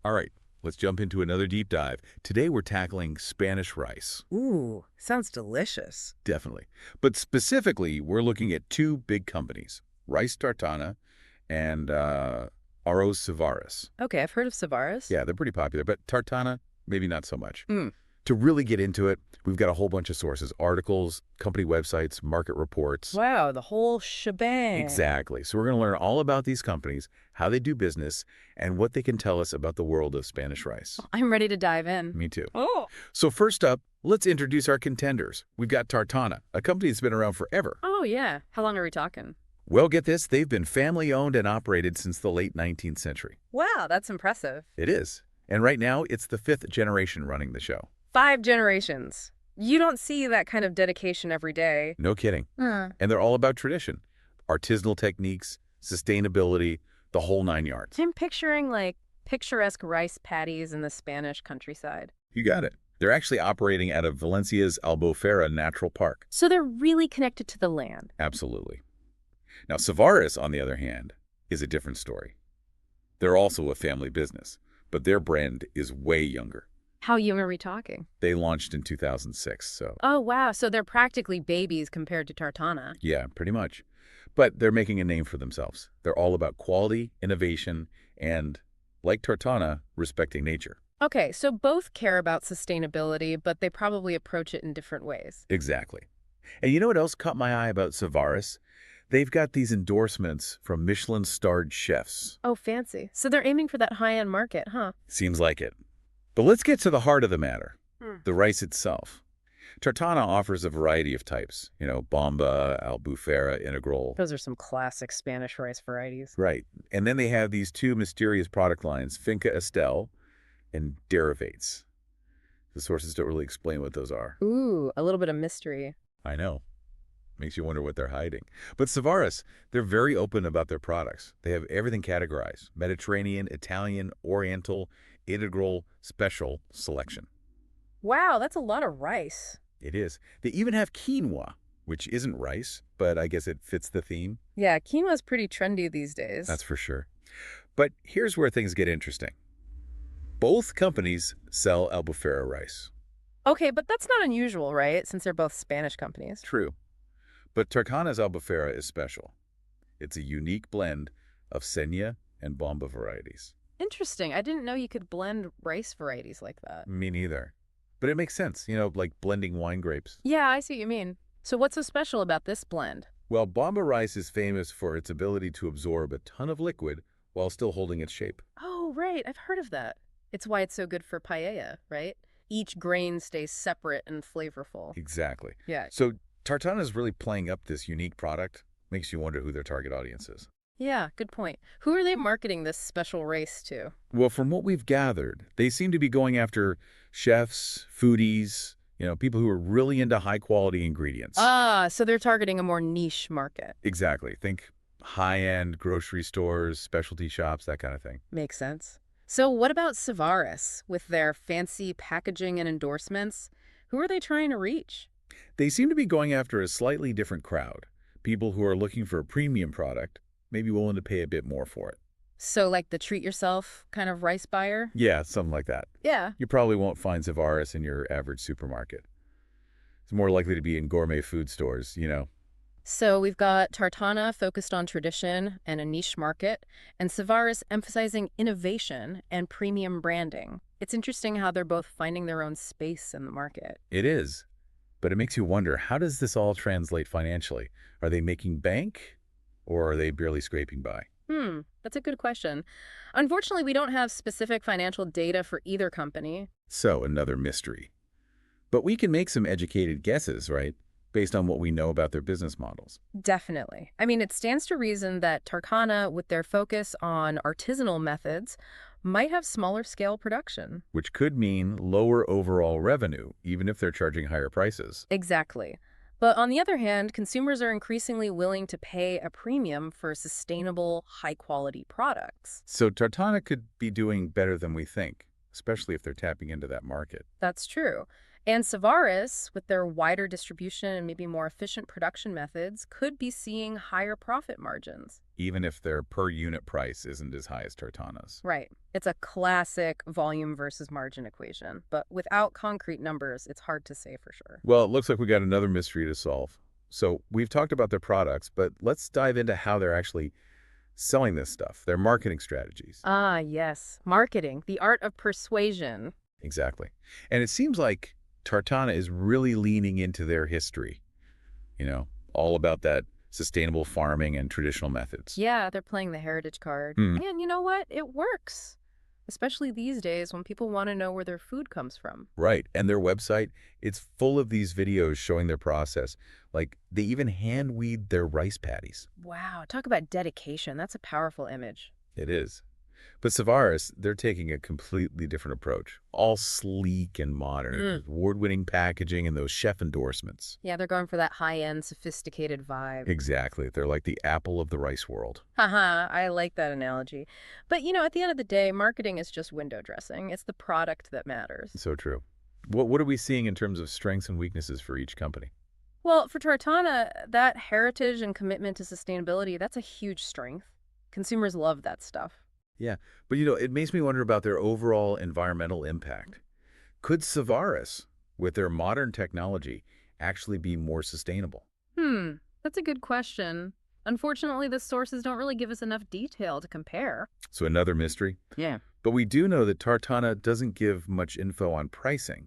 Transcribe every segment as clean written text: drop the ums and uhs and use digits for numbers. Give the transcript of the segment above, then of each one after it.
All right, let's jump into another deep dive. Today we're tackling Spanish rice, Ooh, sounds delicious. definitely. But specifically, we're looking at two big companies, Rice Tartana and Arroz Savaris. Okay, I've heard of Savaris. Yeah, they're pretty popular, but Tartana, maybe not so much. Hmm. To really get into it, we've got a whole bunch of sources, articles, company websites, market reports. Wow, the whole shebang. Exactly. So we're going to learn all about these companies, how they do business, and what they can tell us about the world of Spanish rice. I'm ready to dive in. Me too. Oh. So first up, let's introduce our contenders. We've got Tartana, a company that's been around forever. Oh, yeah. How long are we talking? Well, get this, they've been family-owned and operated since the late 19th century. Wow, that's impressive. It is. And right now, it's the fifth generation running the show. 5 generations. You don't see that kind of dedication every day. No kidding. Hmm. And they're all about tradition, artisanal techniques, sustainability, the whole 9 yards. I'm picturing like picturesque rice paddies in the Spanish countryside. You got it. They're actually operating out of Valencia's Albufera Natural Park. So they're really connected to the land. Absolutely. Now, Savaris, on the other hand, is a different story. They're also a family business, but their brand is way younger. How young are we talking? They launched in 2006, so Oh, wow. So they're practically babies compared to Tartana. yeah, pretty much. But they're making a name for themselves. They're all about quality, innovation, and, like Tartana, respecting nature. Okay, so both care about sustainability, but they probably approach it in different ways. Exactly. And you know what else caught my eye about Savaris? They've got these endorsements from Michelin-starred chefs. Oh, fancy. So they're aiming for that high-end market, huh? Seems like it. But let's get to the heart of the matter, Hmm. the rice itself. Tartana offers a variety of types, Bomba, Albufera, Integral. Those are some classic Spanish rice varieties. Right. And then they have these two mysterious product lines, Finca Estel and Derivates. The sources don't really explain what those are. Ooh, a little bit of mystery. I know. Makes you wonder what they're hiding. But Savaris, they're very open about their products. They have everything categorized: Mediterranean, Italian, Oriental, Integral, Special, Selection. Wow, that's a lot of rice. It is. They even have quinoa, which isn't rice, but I guess it fits the theme. Yeah, quinoa's pretty trendy these days. That's for sure. But here's where things get interesting. Both companies sell Albufera rice. Okay, but that's not unusual, right? Since they're both Spanish companies. True. But Tartana's Albufera is special. It's a unique blend of Senya and Bomba varieties. Interesting. I didn't know you could blend rice varieties like that. Me neither. But it makes sense, like blending wine grapes. Yeah, I see what you mean. So what's so special about this blend? Well, Bomba rice is famous for its ability to absorb a ton of liquid while still holding its shape. Oh, right. I've heard of that. It's why it's so good for paella, right? Each grain stays separate and flavorful. Exactly. Yeah. So Tartana's really playing up this unique product. Makes you wonder who their target audience is. Yeah, good point. Who are they marketing this special race to? Well, from what we've gathered, they seem to be going after chefs, foodies, people who are really into high-quality ingredients. Ah, so they're targeting a more niche market. Exactly. Think high-end grocery stores, specialty shops, that kind of thing. Makes sense. So what about Savaris with their fancy packaging and endorsements? Who are they trying to reach? They seem to be going after a slightly different crowd. People who are looking for a premium product, maybe willing to pay a bit more for it. So like the treat-yourself kind of rice buyer? Yeah, something like that. Yeah. You probably won't find Savaris in your average supermarket. It's more likely to be in gourmet food stores. So we've got Tartana focused on tradition and a niche market, and Savaris emphasizing innovation and premium branding. It's interesting how they're both finding their own space in the market. It is. But it makes you wonder, how does this all translate financially? Are they making bank, or are they barely scraping by? That's a good question. Unfortunately, we don't have specific financial data for either company. So, another mystery. But we can make some educated guesses, right? Based on what we know about their business models. Definitely. I mean, it stands to reason that Tartana, with their focus on artisanal methods, might have smaller scale production. Which could mean lower overall revenue, even if they're charging higher prices. Exactly. But on the other hand, consumers are increasingly willing to pay a premium for sustainable, high-quality products. So Tartana could be doing better than we think. especially if they're tapping into that market. That's true. And Savaris, with their wider distribution and maybe more efficient production methods, could be seeing higher profit margins. Even if their per unit price isn't as high as Tartana's. Right. It's a classic volume versus margin equation, but without concrete numbers, it's hard to say for sure. Well, it looks like we got another mystery to solve. So we've talked about their products, but let's dive into how they're actually selling this stuff, their marketing strategies. Ah, yes. Marketing, the art of persuasion. Exactly. And it seems like Tartana is really leaning into their history, all about that sustainable farming and traditional methods. Yeah, they're playing the heritage card. Hmm. And you know what? It works. Especially these days when people want to know where their food comes from. Right. And their website, it's full of these videos showing their process. Like they even hand weed their rice patties. Wow, talk about dedication. That's a powerful image. It is. But Savaris, they're taking a completely different approach. All sleek and modern, with award-winning packaging and those chef endorsements. Yeah, they're going for that high-end, sophisticated vibe. Exactly. They're like the Apple of the rice world. Haha, I like that analogy. But, at the end of the day, marketing is just window dressing. It's the product that matters. So true. What are we seeing in terms of strengths and weaknesses for each company? Well, for Tartana, that heritage and commitment to sustainability, that's a huge strength. Consumers love that stuff. Yeah, but it makes me wonder about their overall environmental impact. Could Savaris, with their modern technology, actually be more sustainable? That's a good question. Unfortunately, the sources don't really give us enough detail to compare. So another mystery? Yeah. But we do know that Tartana doesn't give much info on pricing.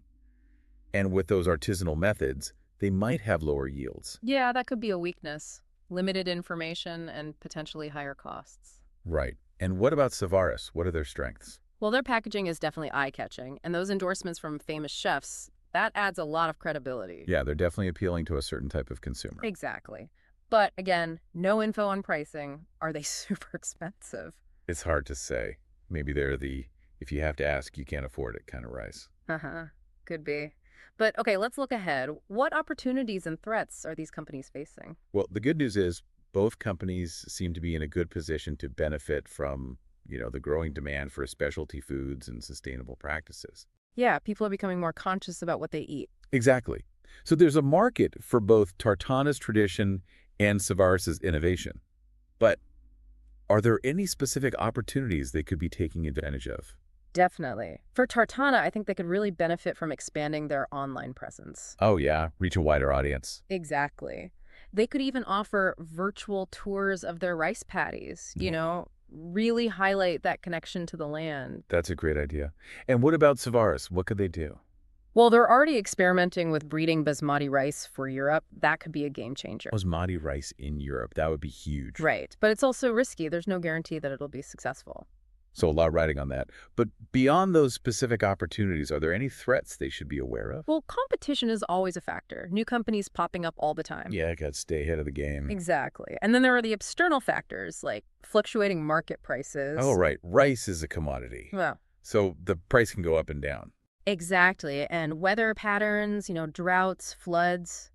And with those artisanal methods, they might have lower yields. Yeah, that could be a weakness. Limited information and potentially higher costs. Right. And what about Savaris? What are their strengths? Well, their packaging is definitely eye-catching, and those endorsements from famous chefs, that adds a lot of credibility. Yeah, they're definitely appealing to a certain type of consumer. Exactly. But again, no info on pricing. Are they super expensive? It's hard to say. Maybe they're the, if you have to ask, you can't afford it kind of rice. Uh-huh. Could be. But okay, let's look ahead. What opportunities and threats are these companies facing? Well, the good news is both companies seem to be in a good position to benefit from, the growing demand for specialty foods and sustainable practices. Yeah, people are becoming more conscious about what they eat. Exactly. So there's a market for both Tartana's tradition and Savaris's innovation. But are there any specific opportunities they could be taking advantage of? Definitely. For Tartana, I think they could really benefit from expanding their online presence. Oh, yeah, reach a wider audience. Exactly. They could even offer virtual tours of their rice paddies, really highlight that connection to the land. That's a great idea. And what about Savaris? What could they do? Well, they're already experimenting with breeding basmati rice for Europe. That could be a game changer. Basmati rice in Europe, that would be huge. Right. But it's also risky. There's no guarantee that it'll be successful. So a lot riding on that. But beyond those specific opportunities, are there any threats they should be aware of? Well, competition is always a factor. New companies popping up all the time. Yeah, I got to stay ahead of the game. Exactly. And then there are the external factors like fluctuating market prices. Oh, right. Rice is a commodity. Well, So the price can go up and down. exactly. And weather patterns, droughts, floods,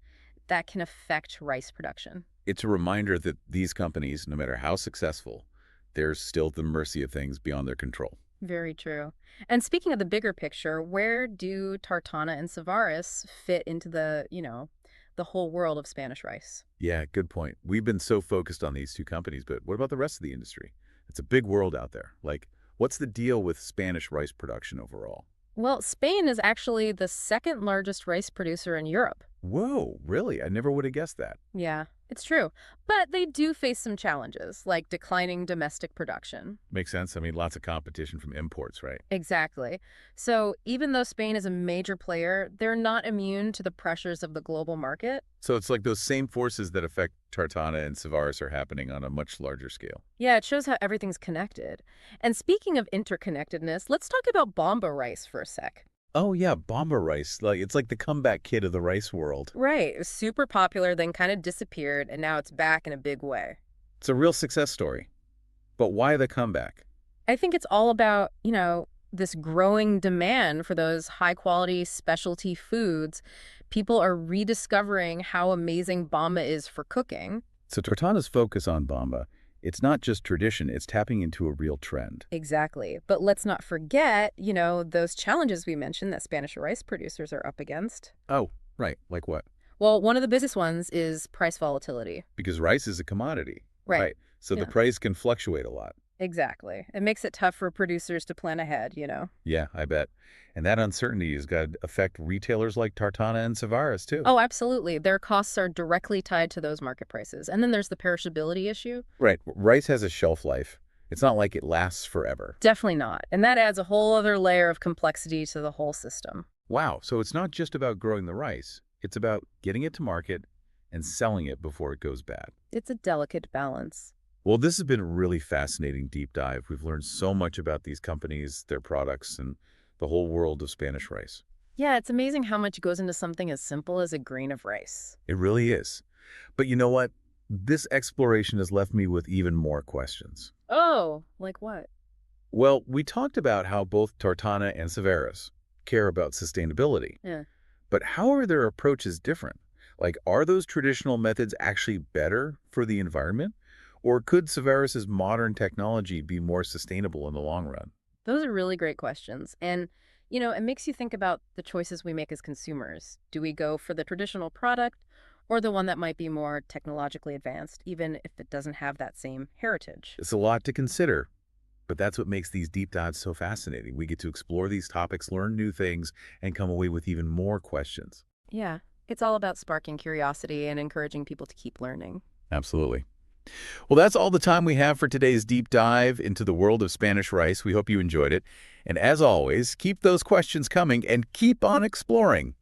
that can affect rice production. It's a reminder that these companies, no matter how successful, they're still at the mercy of things beyond their control. Very true. And speaking of the bigger picture, where do Tartana and Savaris fit into the whole world of Spanish rice? Yeah, good point. We've been so focused on these two companies, but what about the rest of the industry? It's a big world out there. Like, what's the deal with Spanish rice production overall? Well, Spain is actually the second largest rice producer in Europe. Whoa, really? I never would have guessed that. Yeah, it's true. But they do face some challenges, like declining domestic production. Makes sense. I mean, lots of competition from imports, right? Exactly. So even though Spain is a major player, they're not immune to the pressures of the global market. So it's like those same forces that affect Tartana and Savaris are happening on a much larger scale. Yeah, it shows how everything's connected. And speaking of interconnectedness, let's talk about Bomba rice for a sec. Oh yeah, Bomba Rice. It's like the comeback kid of the rice world. Right. It was super popular, then kind of disappeared, and now it's back in a big way. It's a real success story. But why the comeback? I think it's all about, this growing demand for those high-quality specialty foods. People are rediscovering how amazing Bomba is for cooking. So Tartana's focus on Bomba, It's not just tradition, it's tapping into a real trend. Exactly. But let's not forget, those challenges we mentioned that Spanish rice producers are up against. Oh, right. Like what? Well, one of the biggest ones is price volatility. Because rice is a commodity. Right. Right. So the Yeah, price can fluctuate a lot. exactly. It makes it tough for producers to plan ahead. Yeah, I bet. And that uncertainty is going to affect retailers like Tartana and Savaris, too. Oh, absolutely. Their costs are directly tied to those market prices. And then there's the perishability issue. Right. Rice has a shelf life. It's not like it lasts forever. Definitely not. And that adds a whole other layer of complexity to the whole system. Wow. So it's not just about growing the rice. It's about getting it to market and selling it before it goes bad. It's a delicate balance. Well, this has been a really fascinating deep dive. We've learned so much about these companies, their products, and the whole world of Spanish rice. Yeah, it's amazing how much goes into something as simple as a grain of rice. It really is. But you know what? This exploration has left me with even more questions. Oh, like what? Well, we talked about how both Tartana and Savaris care about sustainability. Yeah. But how are their approaches different? Like, are those traditional methods actually better for the environment? Or could Savaris's modern technology be more sustainable in the long run? Those are really great questions. And it makes you think about the choices we make as consumers. Do we go for the traditional product or the one that might be more technologically advanced, even if it doesn't have that same heritage? It's a lot to consider, but that's what makes these deep dives so fascinating. We get to explore these topics, learn new things, and come away with even more questions. Yeah, it's all about sparking curiosity and encouraging people to keep learning. Absolutely. Well, that's all the time we have for today's deep dive into the world of Spanish rice. We hope you enjoyed it. And as always, keep those questions coming and keep on exploring.